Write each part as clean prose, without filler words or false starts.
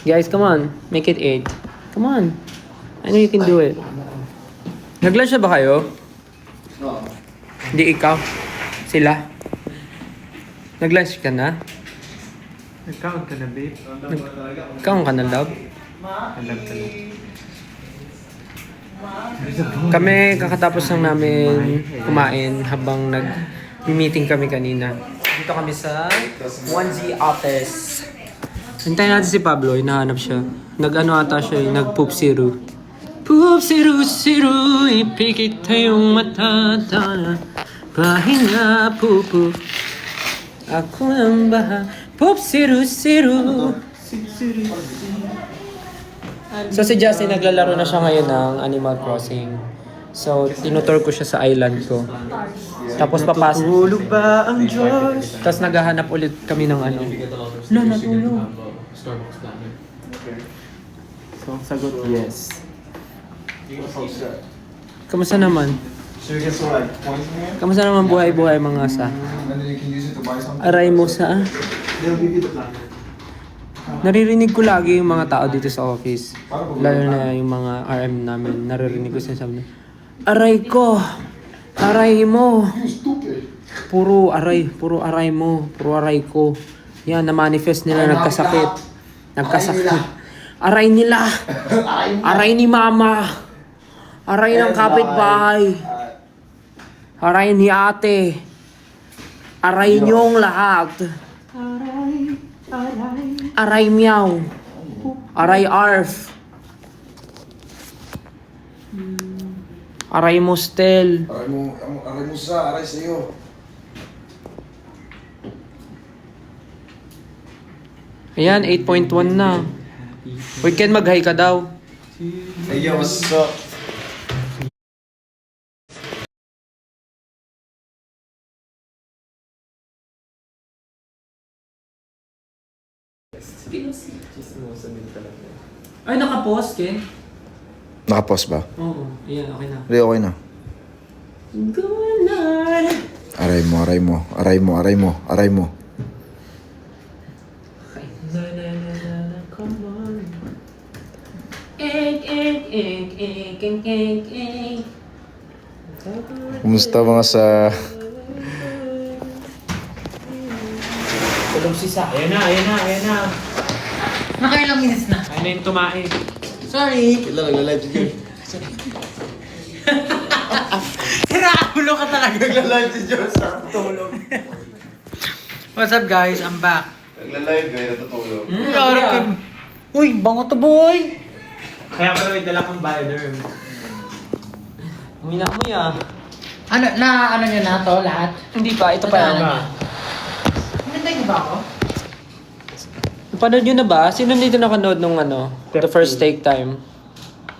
Guys, come on. Make it 8. Come on. I know you can do it. Nag-lunch na ba kayo? Hindi ikaw. Sila. Nag-lunch ka na? Nag-count ka na, babe? Count ka na, love? Alam ka na. Kami, kakatapos lang namin kumain habang nag-meeting kami kanina. Dito kami sa 1Z office. Hintayin natin si Pablo, hinahanap siya. Nag-ano ata siya, nag-poop siru. Poop siru, siru, ipikit tayong matatana. Pahinga, pupu. Ako ang baha. Poop siru, siru. So si Justin, naglalaro na siya ngayon ng Animal Crossing. So, tinutur ko siya sa island ko. Tapos papasok. Tulog ba ang Diyos? Tapos naghahanap ulit kami ng ano. No, natulog. So, ang sagot, yes. Kamusta naman? So you get to like points in here, Kamusta naman buhay-buhay mga sa? and then you can use it to buy something. Aray mo sa... They'll give you the planet. Naririnig ko lagi yung mga tao dito sa office. Lalo na yung mga RM namin. Naririnig ko sinasabi na, aray ko! Aray mo! Puro aray mo. Puro aray ko. Yan, na-manifest nila nagkasakit. Aray nila! Aray ni mama! Aray ng kapitbahay! Aray ni ate! Aray niyong lahat! Aray meow. Aray arf. Aray mostel. Aray mo sa, aray sa'yo. Ayan, 8.1 na. Uy, Ken, mag-hi ka daw. Hey yo, what's up? Ay, naka-pause, Ken? Naka-pause ba? Oo, ayan, okay na. Hindi, okay na. Good night. Aray mo, aray mo, aray mo, aray mo, aray mo. Come on. Egg. Kumusta mga sa... Tulog si Sa. Ayan na. Nakailang minutes na. Ayun na yung tumae. Sorry. Kailan nagla-live si Jun? Siraulo ka talaga. Nagla-live si Jun sa tulog. What's up guys? I'm back. Nagla-live kayo, natutulog. Harap ka. Uy, bango to boy. Kaya pala may dala kang Bioderm. Uminamoy ah. Ano nyo na to lahat? Hindi pa, ito pa yan. Nantay ko ba ako? Napanood nyo na ba? Sino dito nakanood nung The First Take Time?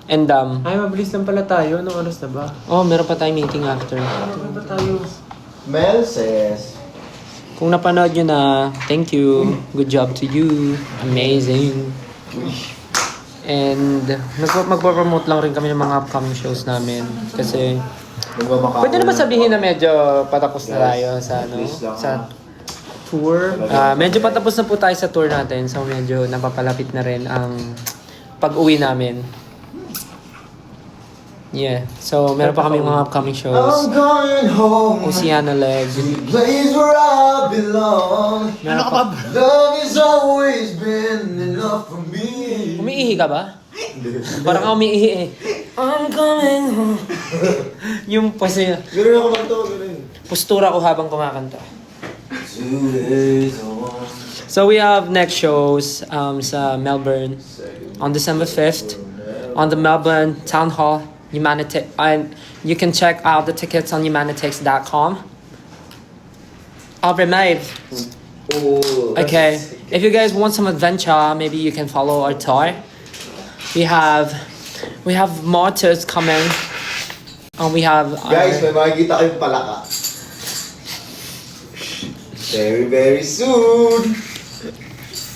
And Ay, mabilis lang pala tayo. Anong oras na ba? oh, meron pa tayong meeting after. Ano ba tayo? Mel says... Kung napanood nyo na, thank you. Good job to you. Amazing. And magpo-promote lang rin kami ng mga upcoming shows namin. Kasi, pwede na ba sabihin na medyo patapos na tayo sa sa tour? Medyo patapos na po tayo sa tour natin. So, medyo napapalapit na rin ang pag-uwi namin. Yeah. So, meron pa kami mga upcoming shows. I'm going home. Oceana Leg. Place where I belong. Ano ka ba? Love has always been enough for me. Umiihi ka ba? Parang ako umiihi eh. I'm coming home. Yung pasi, Ganun ako lang to, ganun. postura ko habang kumakanta. 2 days on. So we have next shows sa Melbourne on December 5th on the Melbourne Town Hall Humanitech, and you can check out the tickets on humanitix.com. Alright, mate. Oh, Okay, if you guys want some adventure, maybe you can follow our tour. We have more tours coming, and we have guys, may makikita kayong palaka. Very, very soon.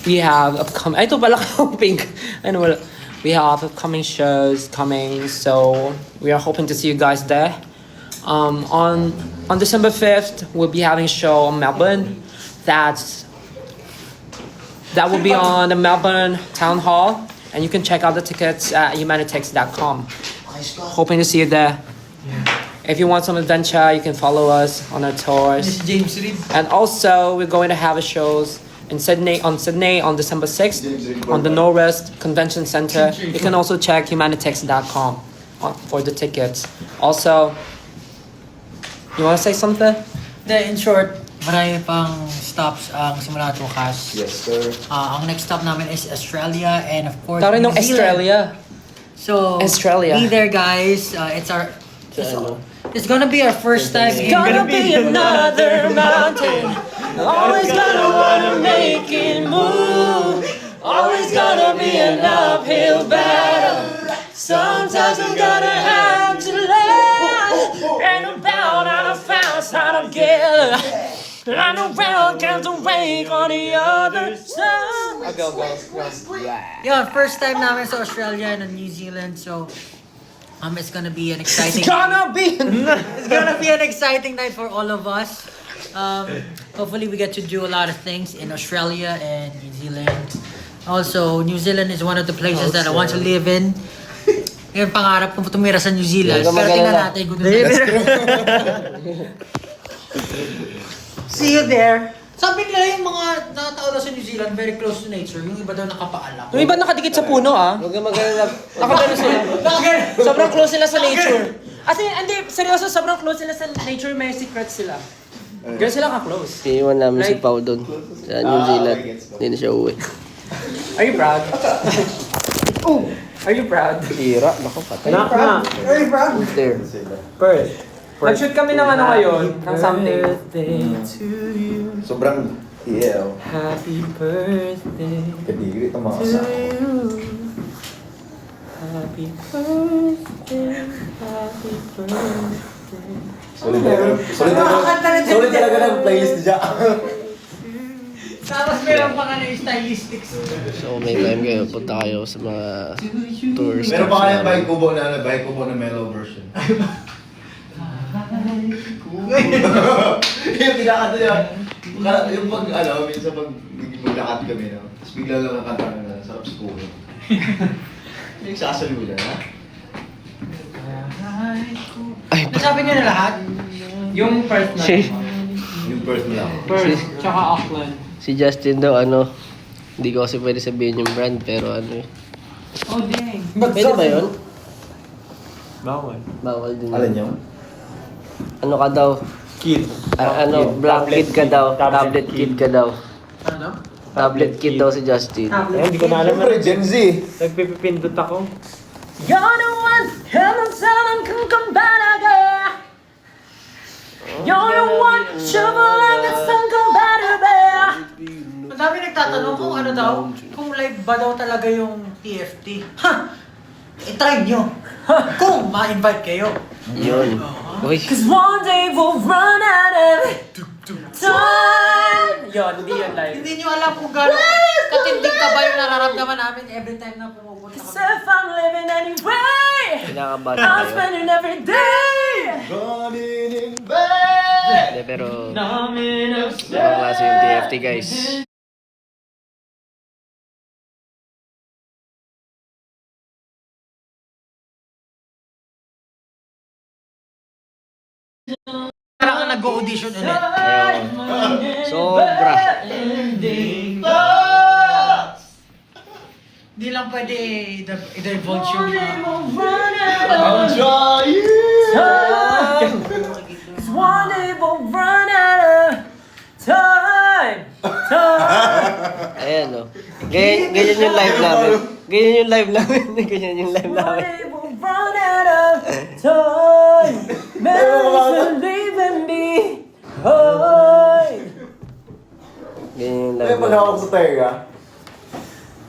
we have upcoming. Ito pala pink. Ano wala. We have upcoming shows coming, so we are hoping to see you guys there. On December 5th, we'll be having a show in Melbourne. That's That will be on the Melbourne Town Hall, and you can check out the tickets at humanitex.com. Hoping to see you there. If you want some adventure, you can follow us on our tours. James Reid. And also, we're going to have a shows in Sydney on December 6th on the No Rest Convention Center. You can also check humanitex.com for the tickets. Also, you want to say something? In short, marami pang stops ang simula at wakas. Yes, sir. Ang next stop namin is Australia and of course Tara New nung Zealand. Australia. So, Australia. be there guys. It's gonna be our first time in... Gonna be another mountain. Always gonna wanna make it move. Always gonna be an uphill battle. Sometimes I'm gonna have to learn. And about and I found how to get. And around can't wake on the other side. Go. Yeah, first time namin sa Australia and New Zealand. So, it's gonna be an exciting... It's gonna be. It's gonna be an exciting night for all of us. Hopefully we get to do a lot of things in Australia and New Zealand. Also, New Zealand is one of the places that I want to live in. Yung pangarap kong tumira sa New Zealand. Huwag ka Pero tingnan mag-alala. natin kung See you there. Sabi nila yung mga nakatao daw sa New Zealand, very close to nature. Yung iba daw nakapaalam. Yung iba nakadikit sa puno Huwag ka mag-alala. Nakagano sila. Sobrang close sila sa nature. As in, hindi, seryoso, sobrang close sila sa nature, may secrets sila. Ganun sila ka-close. Iniwan namin si Like- Pao doon sa New Zealand. Hindi na siya uwi. Are you proud? Are you proud? Hira, naku, patay. Knock na. Who's there? Perth. Nag-shoot kami ng ano ngayon, ng something. Birthday to you. Sobrang EL. Happy birthday Kadiri itong mga to kasama. you. Happy birthday. Happy birthday. Solid talaga ng playlist niya. Tapos meron pa nga na yung stylistics. So may time kayo, punta kayo sa mga tours. Meron pa kayang bike kubo na mellow version. Yung pinakanta niya. Yung pag, minsan pag maglakad kami, no? Tapos bigla lang ang kanta na sarap sa kubo. Yung sasaliw niya, ha? Nasabi niyo na lahat? Yung first na. Yung first nila. First, tsaka Auckland. Si Justin daw, hindi ko kasi pwede sabihin yung brand, pero Oh, dang. Pwede ba yun? Bawal. Bawal din. Alam niyo? Ano ka daw? Kid. Black kid ka daw. Tablet kid ka daw. Ano? Tablet kid daw si Justin. Hindi ko na alam. Siyempre, Gen Z. Nagpipindot ako. You're the one, heaven salang kung kambalaga. You're the one, shubalang at sang kambalaga. Ang dami nagtatanong kung ano daw, kung live ba daw talaga yung TFT. Ha! I-try nyo. Kung ma-invite kayo. Yun. Uy. Cause one day we'll run out of time. Yun, hindi yun live. Hindi nyo alam kung gano'n katindig ka ba yung nararamdaman namin every time na pumupunta Cause kami. if I'm living anyway, Kinakabahan I'm kayo. spending every day. Running in bed. Hindi, pero Numbing of ibang klase yung TFT guys. Parang ka nag-audition ulit. Ayun. Sobra. Hindi lang pwede i-divulge yung I'm trying. Cause one day we'll run out of time. Ayan o. Ganyan yung live namin. Ganyan yung live namin. Ganyan yung live One namin. day we'll run out of time. Memories are leaving me behind. Ganyan yung Ay, live pag namin. hawak sa tenga.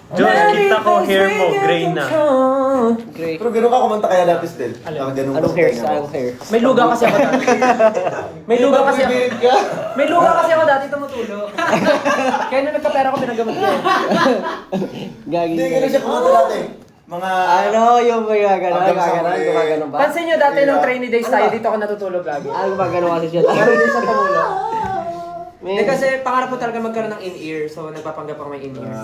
Josh, kita ko hair mo, gray na. Great. Pero ganun ka kumanta kaya dati still. Ganun ka Anong sa hair? tenga mo. Anong hair? May luga kasi ako dati. May luga kasi ako. Bibigit ka. May luga kasi ako dati tumutulo. Kaya nung nagkapera ko pinagamot ko. Gagi. Hindi, ganun siya kumanta dati. Mga... Ano yung mga gano'n? Hanggang sa Gaganon? huli. Gumaganon ba? Pansin nyo dati nung trainee days tayo, dito ako natutulog lagi. Ah, gumaganon kasi siya. Meron din sa tumulo. Hindi kasi pangarap ko talaga magkaroon ng in-ear, so nagpapanggap ako may in-ears.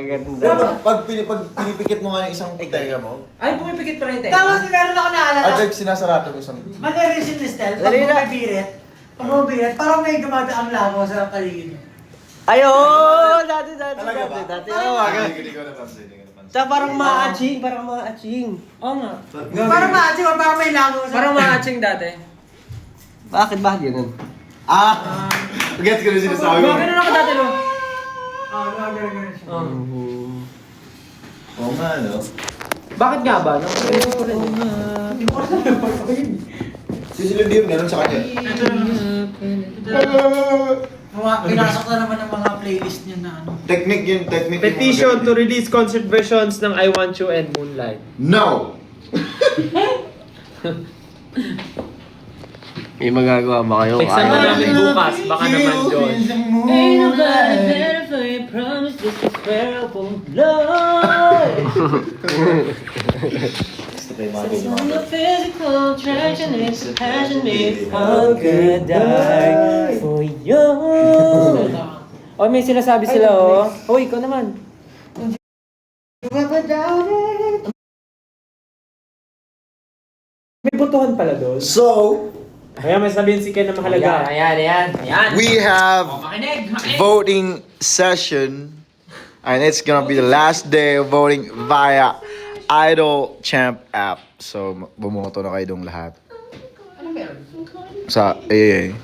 Ganda. Pag pinipikit mo nga yung isang tenga mo, Ay, pumipikit pa rin tayo. Tapos meron ako naalala. at like sinasarado mo isang... Manerisin ni Stel, pag Dali na. bumibirit, parang may gumagaang langaw sa paligid niya. Ayo, dati. Talaga ba? Dati. Hindi ko napansin, hindi ko napansin. Tsaka parang ma-aching. Oo nga. Parang maaching o parang may langaw sa... Parang matching dati. Bakit ganun? Gets ko na sinasabi mo. Ganun ako dati, no? Gano'n siya. Oo nga, no? Bakit nga ba? No? Si Silo Dio, meron sa kanya. Pinasok na naman ng mga playlist niya na ano. Technique yun, technique yung mga Petition ganun. to release concert versions ng I Want You and Moonlight. No! May magagawa ba kayo? Exam na namin bukas, baka naman John. Ain't nobody better for you, promise this is where I won't lie. Gusto ko yung mga ganyan. On the physical attraction is the passion is how could die for you. Oh, may sinasabi sila, oh. Oh, ikaw naman. May botohan pala doon. So, Kaya may sabihin si Ken na mahalaga. Ayan. we have Makinig. voting session. And it's gonna be the last day of voting via Idol Champ app. So, bumoto na kayo dong lahat. Sa AA.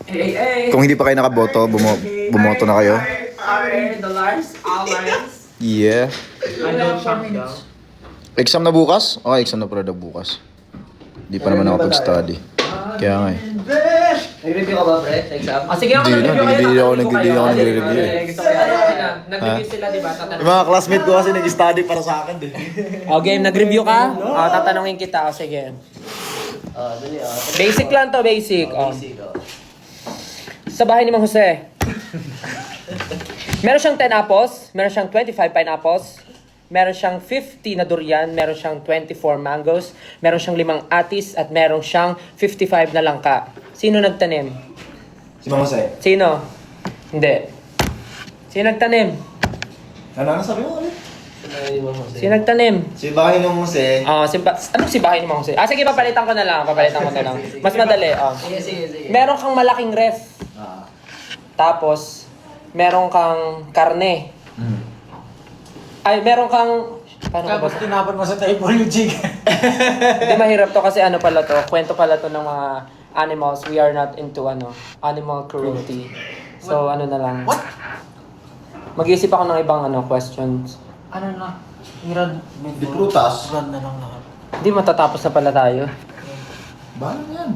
Hey. Kung hindi pa kayo nakaboto, bumoto na kayo. The Lars, Alliance. Yeah. Ano siya daw? Exam na bukas? Okay, exam na pala na bukas. Hindi pa naman ako pag-study. Kaya nga eh. Nag-review ka ba, pre? Sa exam? Sige ako, Hindi na, nag-review kayo. hindi ako nag-review eh. Gusto ko yan. Nag-review sila, di ba? Yung mga classmate ko kasi nag-study para sa akin din. O, game, nag-review ka? O, tatanungin kita. O, sige. Dali. Basic lang to, basic. O. Sa bahay ni Mang Jose. Meron siyang 10 apples, meron siyang 25 pineapples, meron siyang 50 na durian, meron siyang 24 mangoes, meron siyang 5 atis, at meron siyang 55 na langka. Sino nagtanim? Si Mama Say. Sino? Hindi. Sino nagtanim? Ano sabi mo ulit? Sino nagtanim? Si Bahay ng Jose. Anong si bahay ni Mang Jose? Sige, papalitan ko na lang. Mas madali. Sige. Meron kang malaking ref. Tapos, meron kang karne. Ay, meron kang... Paano ka ba? Tapos tinapon mo sa table yung chicken. Hindi mahirap to kasi ano pala to. Kwento pala to ng mga animals. We are not into animal cruelty. So, ano na lang. What? Mag-iisip ako ng ibang questions. Ano na? Irad. Di prutas. Irad na lang lahat. Hindi matatapos na pala tayo. Bahala na yan.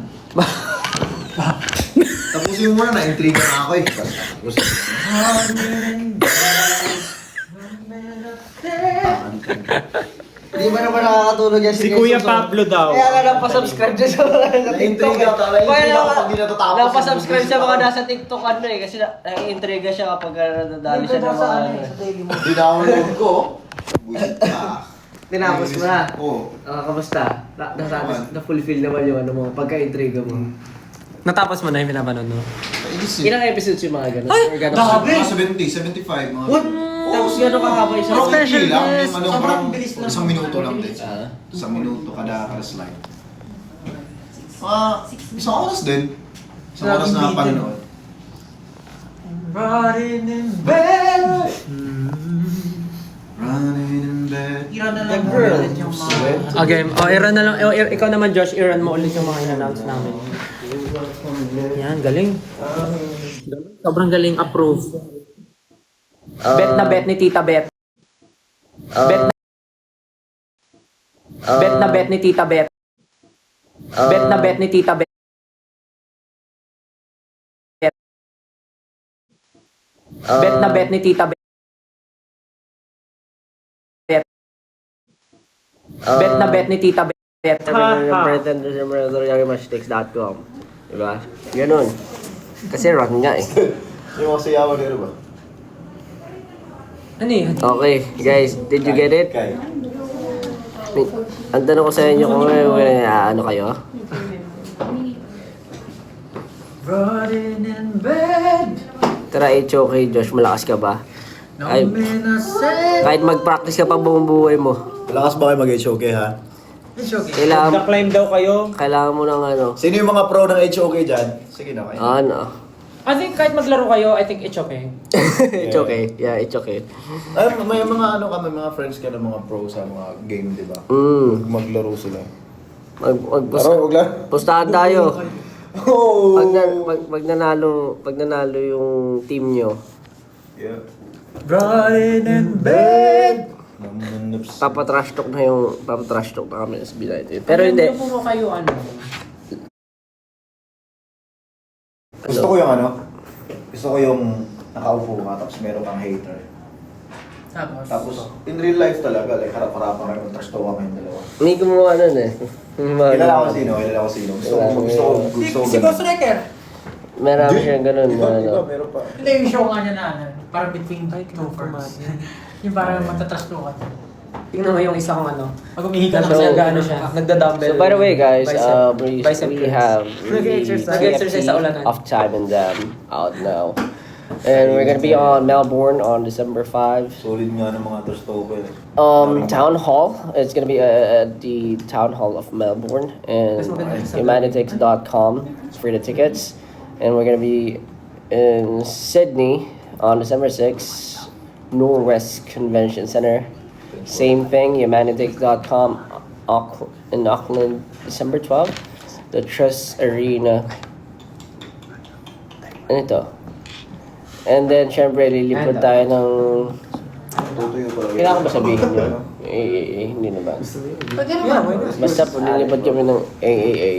Tapusin mo muna, na-intriga na ako eh. Tapos, Di ba naman nakakatulog yan Si Kuya Pablo daw. Kaya nga nagpa-subscribe dyan sa mga nasa TikTok. Na-intriga ako, Kaya na-intriga ako nga, pag di natatapos. nagpa-subscribe sa mga nasa TikTok ano eh. Kasi nai-intriga siya kapag nadadali siya ng mga ano. Sa daily mo. Dinownload ko. Buisit ka. Tinapos mo na. Oo. Kamusta? Na-fulfill naman yung ano mo, pagka-intriga mo. Natapos mo na yung pinapanood mo? Ilang episodes yung mga ganun? Or ganun? Mga 70, 75 mga. What? Tapos gano'n kahaba isang Pero Special okay lang. guest. Yung ano, Sobrang parang bilis lang. isang minuto lang din. Isang minuto kada slide. Isang oras din. Isang oras na panonood. Running in bed. Running in bed. Ira na lang girl. ulit yung mga... Okay, i-run na lang. Ikaw naman, Josh, i-run mo ulit yung mga in-announce namin. Yan, galing. Sobrang galing, approve. Bet na bet ni Tita Bet. Bet na bet ni Tita Bet. Bet na bet ni Tita Bet. Bet na bet ni Tita Bet. Bet na bet ni Tita Bet. pretenders.com Diba? Ganun. Kasi run nga eh. Yung mga sayawan nila ba? Ano yun? Okay, guys, did you get it? Kaya. Ang tanong ko sa inyo kung ano kayo? Running in bed. kontra HOK, Josh, malakas ka ba? Ay, kahit mag-practice ka pa buong buhay mo. Malakas ba kayo mag-HOK ha? It's okay. Kailangan, Nag-climb daw kayo. kailangan mo ng ano. Sino yung mga pro ng HOK dyan? Sige na kayo. Ano? I think kahit maglaro kayo, I think it's okay. It's okay. Yeah, it's okay. Ay, may mga ano kami, mga friends ka na mga pro sa mga game, di ba? Maglaro sila. Wag lang. Pustahan tayo. Oh! Pag nanalo yung team nyo, Yeah. Riding in bed. papatrash talk na kami sa United. Pero hindi. Ano po kayo, ano? Gusto ko yung ano? Gusto ko yung nakaupo ka tapos meron kang hater. Tapos in real life talaga, like harap-harapan kayo, trash tawa kayong dalawa. May gumawa nun eh. Kilala ko sino. Gusto ko Si Ghost Wrecker. Marami siyang ganun. Di ba, ano. meron pa. Hindi yung show nga niya na ano, parang between two firms. Yung parang matatrust ko ka. Tingnan mo yung isa kong ano. Pag umihiga Kasi lang ano siya, nagda-dumbbell. So by the way guys, Bicep we curls. have Nag-exercise sa ulanan. of Time and Them out now. And we're gonna be on Melbourne on December 5. Solid nga ng mga trash tawa eh. Town Hall. It's gonna be at the Town Hall of Melbourne and humanitix.com for the tickets. And we're gonna be in Sydney on December 6th, Norwest Convention Center. Same thing, humanitix.com in Auckland, December 12th. The Trust Arena. Ano ito? And then, syempre, lilipod tayo ng... Tutuyo pa. Kailangan ba sabihin yun? Hindi naman. Pwede naman. Basta po, lilipad kami ng AAA.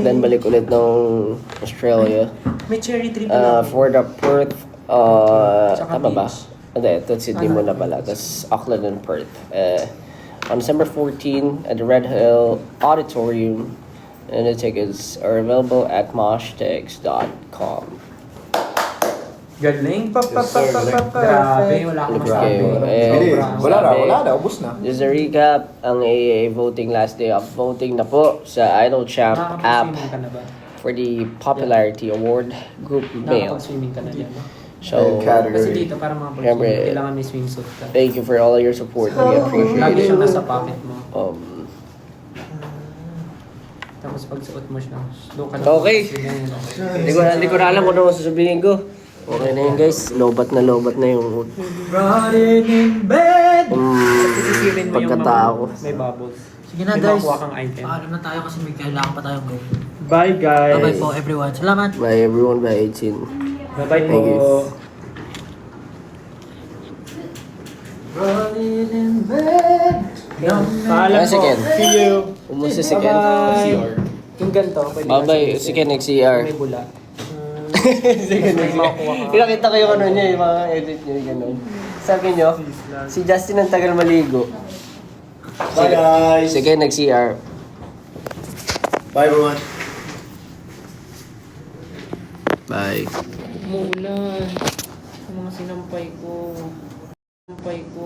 Then balik ulit ng Australia. May cherry tree For the Perth, Tsaka tama ba? beach. Hindi, ito Sydney muna pala. Tapos Auckland and Perth. On December 14 at the Red Hill Auditorium. And the tickets are available at moshtickets.com. Galing. Grabe, wala akong Okay, masabi. Wala na, ubos na. Just a recap, ang AAA voting last day of voting na po sa Idol Champ app Nakakapag-swimming ka na ba? for the Popularity Award Group Male. Nakakapag-swimming ka na dyan. So, Kasi dito, para Siyempre, makapag-swimming, kailangan may swimsuit ka. thank you for all your support. We appreciate Lagi it. siyang nasa pocket mo. Tapos pag suot mo siya, doon ka na. Okay. Hindi ko na alam kung ano sasabihin ko. Okay na yun guys, lobat na yung Riding in bed. Sisirin mo yung pagkatao. may bubbles. Sige na May guys. makuha kang item. Paalam na tayo kasi may kailangan pa tayong gawin. Bye guys. Bye-bye po everyone. Salamat. Bye everyone, by 18. Bye-bye Thank you. po. Riding in bed. Paalam po. Second. See you. Umusta si Ken. Bye! Yung ganito, pwede Bye-bye, si Ken nag-CR. May bula. Sige, Pinakita ko yung ano niya, yung mga edit niya, yung gano'n. Sabi niyo, si Justin ang tagal maligo. Bye guys. Si Ken nag-CR. Bye everyone. Bye. Umuulan. Ang mga sinampay ko. Sinampay ko.